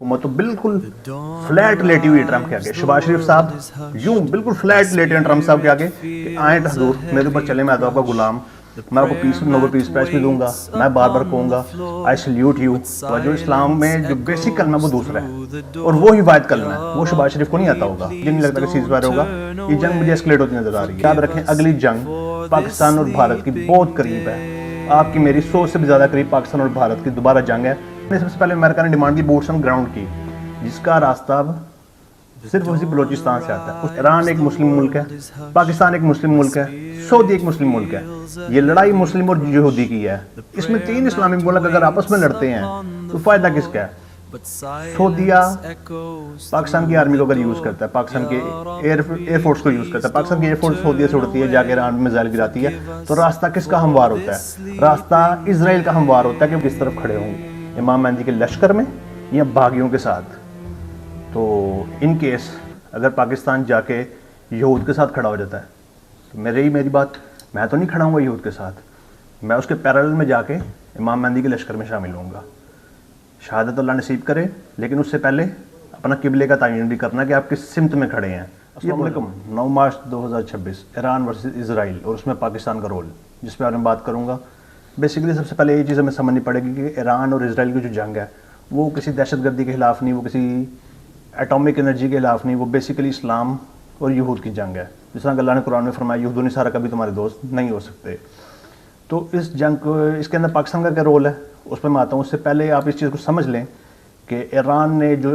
हुकूमत तो बिल्कुल फ्लैट लेटी हुई है ट्रंप के आगे। शहबाज शरीफ साहब यूं बिल्कुल फ्लैट लेटे हैं ट्रंप साहब के आगे कि आए हजूर मेरे ऊपर चले, मैं तो आपका गुलाम, मैं आपको पीस नोबेल पीस प्राइज भी दूंगा, मैं बार बार कहूँगा आई सल्यूट यू। तो जो इस्लाम में जो बेसिक कलमा है वो दूसरा है और वो हिफायत कलमा है, वो शहबाज शरीफ को नहीं आता होगा। मुझे नहीं लगता कि सीज़ फायर होगा। ये जंग मुझे एस्केलेट होती नजर आ रही है। याद रखें अगली जंग पाकिस्तान और भारत की बहुत करीब है, आपकी मेरी सोच से भी ज़्यादा करीब पाकिस्तान और भारत की दोबारा जंग है। सबसे पहले अमेरिका ने डिमांड की बूट्स ऑन ग्राउंड की, जिसका रास्ता अब सिर्फ उसी बलोचिस्तान से आता है। ईरान एक मुस्लिम मुल्क है, पाकिस्तान एक मुस्लिम मुल्क है, सऊदी एक मुस्लिम मुल्क है। ये लड़ाई मुस्लिम और यहूदी की है। इसमें तीन इस्लामिक मुल्क अगर आपस में लड़ते हैं तो फायदा किसका है? सऊदीया पाकिस्तान की आर्मी को अगर यूज़ करता है, पाकिस्तान के एयरफोर्स को यूज़ करता है, पाकिस्तान की एयरफोर्स सऊदीया से उड़ती है, जाके ईरान में मिसाइल गिराती है, तो रास्ता किसका हमवार होता है? रास्ता इजराइल का हमवार होता है कि किस तरफ खड़े होंगे, इमाम मेहदी के लश्कर में या बागियों के साथ। तो इन केस अगर पाकिस्तान जाके यहूद के साथ खड़ा हो जाता है तो मेरी बात, मैं तो नहीं खड़ा हूँगा यहूद के साथ, मैं उसके पैरेलल में जाके इमाम मेहदी के लश्कर में शामिल होऊंगा। शहादत अल्लाह नसीब करे, लेकिन उससे पहले अपना किबले का तयन भी करना कि आप किस सिमत में खड़े हैं। अस्सलाम वालेकुम। 9 मार्च 2026 ईरान वर्सेस इजराइल और उसमें पाकिस्तान का रोल, जिस पर मैं बात करूँगा। बेसिकली सबसे पहले ये चीज़ हमें समझनी पड़ेगी कि ईरान और इजराइल की जो जंग है वो किसी दहशतगर्दी के खिलाफ नहीं, वो किसी एटॉमिक एनर्जी के खिलाफ नहीं, वो बेसिकली इस्लाम और यहूद की जंग है। जिस तरह अल्लाह ने कुरान में फरमाया यहूद निसारा कभी तुम्हारे दोस्त नहीं हो सकते। तो इस जंग को, इसके अंदर पाकिस्तान का क्या रोल है उस पर मैं आता हूँ। उससे पहले आप इस चीज़ को समझ लें कि ईरान ने जो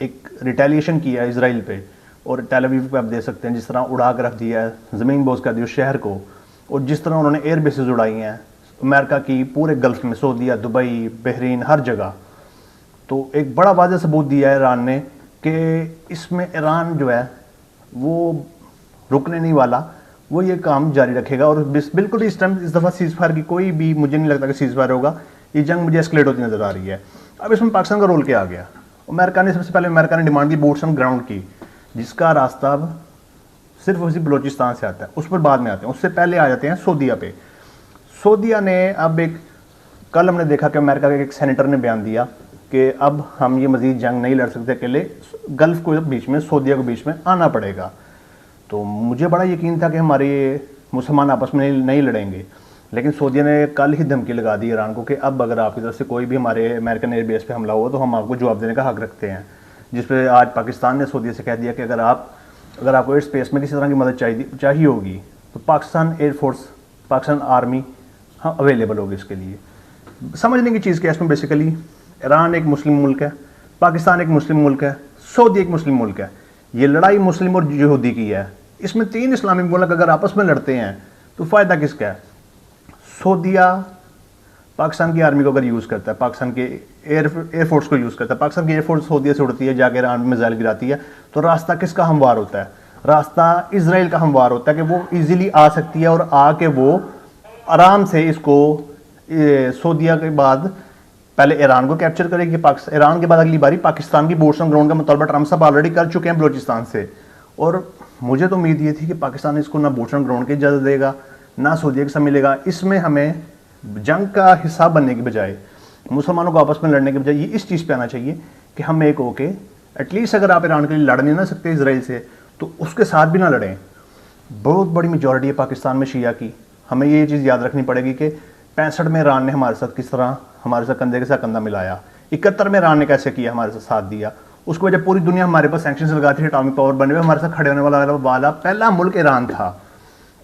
एक रिटेलिएशन किया है इसराइल पे, और टेल अवीव पे आप दे सकते हैं जिस तरह उड़ा कर रख दिया है, ज़मीन बोझ कर दी उस शहर को, और जिस तरह उन्होंने एयर बेसिस उड़ाई हैं अमेरिका की पूरे गल्फ में, सऊदीया, दुबई, बहरीन, हर जगह। तो एक बड़ा वाज़ेह सबूत दिया है ईरान ने कि इसमें ईरान जो है वो रुकने नहीं वाला, वो ये काम जारी रखेगा। और बिल्कुल इस टाइम इस दफ़ा सीज़ फायर की कोई भी, मुझे नहीं लगता कि सीज़ फायर होगा। ये जंग मुझे एस्केलेट होती नज़र आ रही है। अब इसमें पाकिस्तान का रोल क्या आ गया? अमेरिका ने सबसे पहले अमेरिका ने डिमांड की बूट्स ऑन ग्राउंड की, जिसका रास्ता अब सिर्फ उसी बलोचिस्तान से आता है। उस पर बाद में आते हैं, उससे पहले आ जाते हैं सऊदीया पे। सऊदीया ने अब कल हमने देखा कि अमेरिका के एक सेनेटर ने बयान दिया कि अब हम ये मज़ीद जंग नहीं लड़ सकते अकेले, गल्फ़ को बीच में, सऊदीया को बीच में आना पड़ेगा। तो मुझे बड़ा यकीन था कि हमारे मुसलमान आपस में नहीं लड़ेंगे, लेकिन सऊदीया ने कल ही धमकी लगा दी ईरान को कि अब अगर आपकी तरफ से कोई भी हमारे अमेरिकन एयरबेस पे हमला हुआ तो हम आपको जवाब देने का हक रखते हैं। जिस पर आज पाकिस्तान ने सऊदीया से कह दिया कि अगर आपको एयर स्पेस में किसी तरह की मदद चाहिए होगी तो पाकिस्तान एयरफोर्स, पाकिस्तान आर्मी हाँ अवेलेबल होगी इसके लिए। समझने की चीज़ क्या है इसमें? बेसिकली ईरान एक मुस्लिम मुल्क है, पाकिस्तान एक मुस्लिम मुल्क है, सऊदी एक मुस्लिम मुल्क है। ये लड़ाई मुस्लिम और यहूदी की है। इसमें तीन इस्लामिक मुल्क अगर आपस में लड़ते हैं तो फ़ायदा किसका है? सऊदीया पाकिस्तान की आर्मी को अगर यूज़ करता है, पाकिस्तान के एयरफोर्स को यूज़ करता है, पाकिस्तान की एयरफोर्स सऊदीया से उड़ती है, जाके ईरान में मिसाइल गिराती है, तो रास्ता किसका हमवार होता है? रास्ता इजराइल का हमवार होता है कि वो ईजिली आ सकती है और आके वो आराम से इसको सऊदीया के बाद पहले ईरान को कैप्चर करेगी। ईरान के बाद अगली बारी पाकिस्तान की बूट्स ऑन ग्राउंड का मुतालबा ट्रंप साहब ऑलरेडी कर चुके हैं बलोचिस्तान से। और मुझे तो उम्मीद ये थी कि पाकिस्तान इसको ना बूट्स ऑन ग्राउंड की इजाज़त देगा, ना सऊदीया के साथ मिलेगा। इसमें हमें जंग का हिस्सा बनने के बजाय, मुसलमानों को आपस में लड़ने के बजाय ये इस चीज़ पर आना चाहिए कि हम एक होके एटलीस्ट अगर आप ईरान के लिए लड़ नहीं ना सकते इसराइल से, तो उसके साथ भी ना लड़ें। बहुत बड़ी मेजॉरिटी है पाकिस्तान में शिया की। हमें ये चीज़ याद रखनी पड़ेगी कि 65 में ईरान ने हमारे साथ किस तरह, हमारे साथ कंधे के साथ कंधा मिलाया। 71 में ईरान ने कैसे किया, हमारे साथ दिया। उसकी वजह पूरी दुनिया हमारे पास सैंक्शंस लगाती थी, एटॉमिक पावर बने हुए, हमारे साथ खड़े होने वाला पहला मुल्क ईरान था।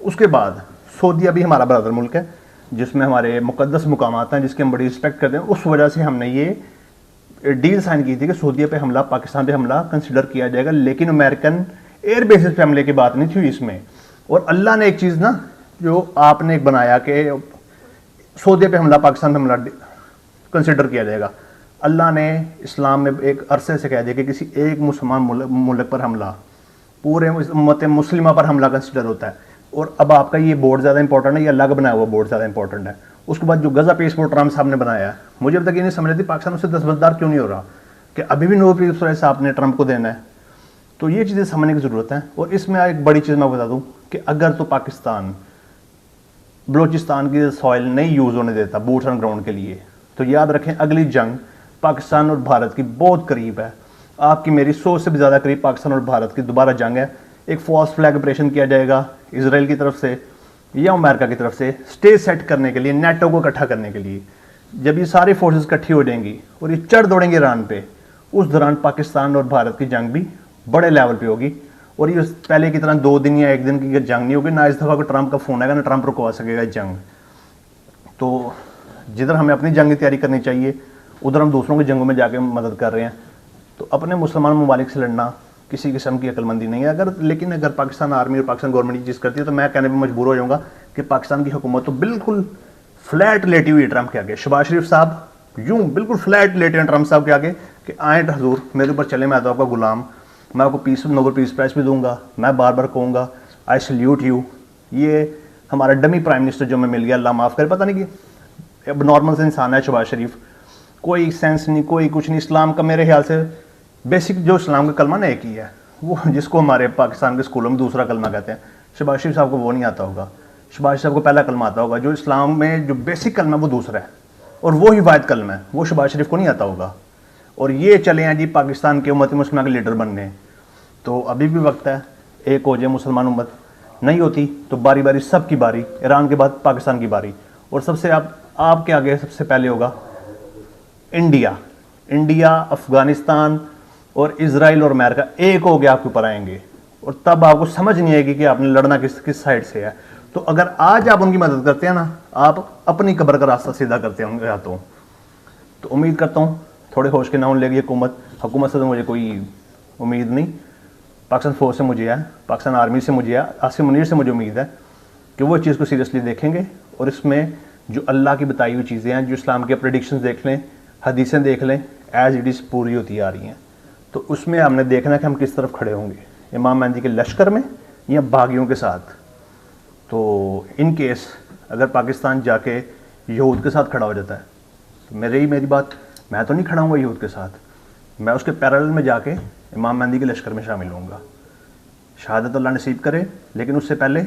उसके बाद सऊदीया भी हमारा ब्रदर मुल्क है, जिसमें हमारे मुकद्दस मुकामात हैं, जिसकी हम बड़ी रिस्पेक्ट करते हैं। उस वजह से हमने ये डील साइन की थी कि सऊदीया पे हमला, पाकिस्तान पे हमला कंसिडर किया जाएगा, लेकिन अमेरिकन एयर बेसिस पे हमले की बात नहीं थी इसमें। और अल्लाह ने एक चीज़ ना जो आपने एक बनाया कि सऊदीया पे हमला, पाकिस्तान पे हमला कंसिडर किया जाएगा। अल्लाह ने इस्लाम में एक अरसे से कह दिया कि किसी एक मुसलमान मुल्क पर हमला पूरे उम्मत मुस्लिमा पर हमला कंसिडर होता है। और अब आपका ये बोर्ड ज़्यादा इंपॉर्टेंट है, ये अल्लाह का बनाया हुआ बोर्ड ज़्यादा इंपॉर्टेंट है। उसके बाद जो गज़ा पीस बोर्ड ट्रंप साहब ने बनाया है, मुझे अब तक ये नहीं समझ रही पाकिस्तान उससे दस्तबरदार क्यों नहीं हो रहा कि अभी भी नोबेल पीस प्राइज साहब ने ट्रंप को देना है। तो ये चीज़ें समझने की ज़रूरत है। और इसमें एक बड़ी चीज़ मैं बता दूँ कि अगर तो पाकिस्तान बलोचिस्तान की सॉइल नहीं यूज़ होने देता बूट्स ऑन ग्राउंड के लिए, तो याद रखें अगली जंग पाकिस्तान और भारत की बहुत करीब है, आपकी मेरी सोच से भी ज़्यादा करीब पाकिस्तान और भारत की दोबारा जंग है। एक फॉल्स फ्लैग ऑपरेशन किया जाएगा इसराइल की तरफ से या अमेरिका की तरफ से स्टेज सेट करने के लिए, नेटो को इकट्ठा करने के लिए। जब ये सारी फोर्सेस इकट्ठी हो जाएंगी और ये चढ़ दौड़ेंगे ईरान पे, उस दौरान पाकिस्तान और भारत की जंग भी बड़े लेवल पे होगी। और ये पहले की तरह 2 दिन या 1 दिन की जंग नहीं होगी। ना इस दफ़ा को ट्रंप का फ़ोन आएगा, ना ट्रंप रुकवा सकेगा जंग। तो जिधर हमें अपनी जंग की तैयारी करनी चाहिए, उधर हम दूसरों की जंगों में जाके मदद कर रहे हैं। तो अपने मुसलमान ममालिक से लड़ना किसी किस्म की अक्लमंदी नहीं है। लेकिन अगर पाकिस्तान आर्मी और पाकिस्तान गवर्नमेंट ये चीज़ करती है तो मैं कहने पर मजबूर हो जाऊँगा कि पाकिस्तान की हुकूमत तो बिल्कुल फ्लैट लेटी हुई है ट्रंप के आगे। शहबाज शरीफ साहब यूँ बिल्कुल फ्लैट लेटे हैं ट्रंप साहब के आगे कि आए हजूर मेरे ऊपर चले, मैं तो आपका गुलाम, मैं आपको नोबेल पीस प्राइज़ भी दूंगा, मैं बार बार कहूँगा आई सल्यूट यू। ये हमारा डमी प्राइम मिनिस्टर जो हमें मिल गया, अल्लाह माफ़ करे। पता नहीं कि अब नॉर्मल से इंसान है शहबाज शरीफ, कोई सेंस नहीं, कोई कुछ नहीं। इस्लाम का मेरे ख्याल से बेसिक जो इस्लाम का कलमा ना एक ही है, वो जिसको हमारे पाकिस्तान के स्कूलों में दूसरा कलमा कहते हैं। शहबाज शरीफ साहब को वो नहीं आता होगा। शहबाज साहब को पहला कलमा आता होगा। जो इस्लाम में जो बेसिक कलमा है वो दूसरा है और वो ही वाहिद कलमा है, वो शहबाज शरीफ को नहीं आता होगा। और ये चले हैं जी पाकिस्तान के उम्मत मुस्लिम के लीडर बनने। तो अभी भी वक्त है, एक हो जाए मुसलमान उम्मत। नहीं होती तो बारी बारी सबकी बारी, ईरान के बाद पाकिस्तान की बारी। और सबसे आपके आगे सबसे पहले होगा इंडिया, अफगानिस्तान और इजराइल और अमेरिका एक हो गया आपके ऊपर आएंगे। और तब आपको समझ नहीं आएगी कि आपने लड़ना किस साइड से है। तो अगर आज आप उनकी मदद करते हैं ना, आप अपनी कब्र का रास्ता सीधा करते होंगे या तो उम्मीद करता हूँ थोड़े होश के नाउन लेगी हुकूमत से तो मुझे कोई उम्मीद नहीं। पाकिस्तान फोर्स से मुझे है, पाकिस्तान आर्मी से मुझे है, आसिम मुनीर से मुझे उम्मीद है कि वो चीज़ को सीरियसली देखेंगे। और इसमें जो अल्लाह की बताई हुई चीज़ें हैं, जो इस्लाम के प्रेडिक्शंस देख लें, हदीसें देख लें, एज इट इज़ पूरी होती आ रही हैं। तो उसमें हमने देखना कि हम किस तरफ खड़े होंगे, इमाम मेहदी के लश्कर में या बागियों के साथ। तो इन केस अगर पाकिस्तान जाके यहूद के साथ खड़ा हो जाता है तो मेरी बात, मैं तो नहीं खड़ा हूँ यहूद के साथ, मैं उसके पैरेलल में जाके इमाम मेहदी के लश्कर में शामिल होऊंगा। शहादत अल्लाह नसीब करे, लेकिन उससे पहले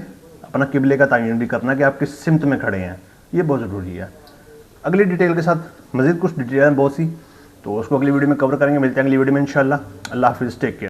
अपना किबले का तयन भी करना कि आप किस सिमत में खड़े हैं, ये बहुत ज़रूरी है। अगली डिटेल के साथ मज़ीद कुछ डिटेल हैं बहुत सी, तो उसको अगली वीडियो में कवर करेंगे। मिलते हैं अगली वीडियो में इंशाल्लाह। अल्लाह हाफिज़, टेक केयर।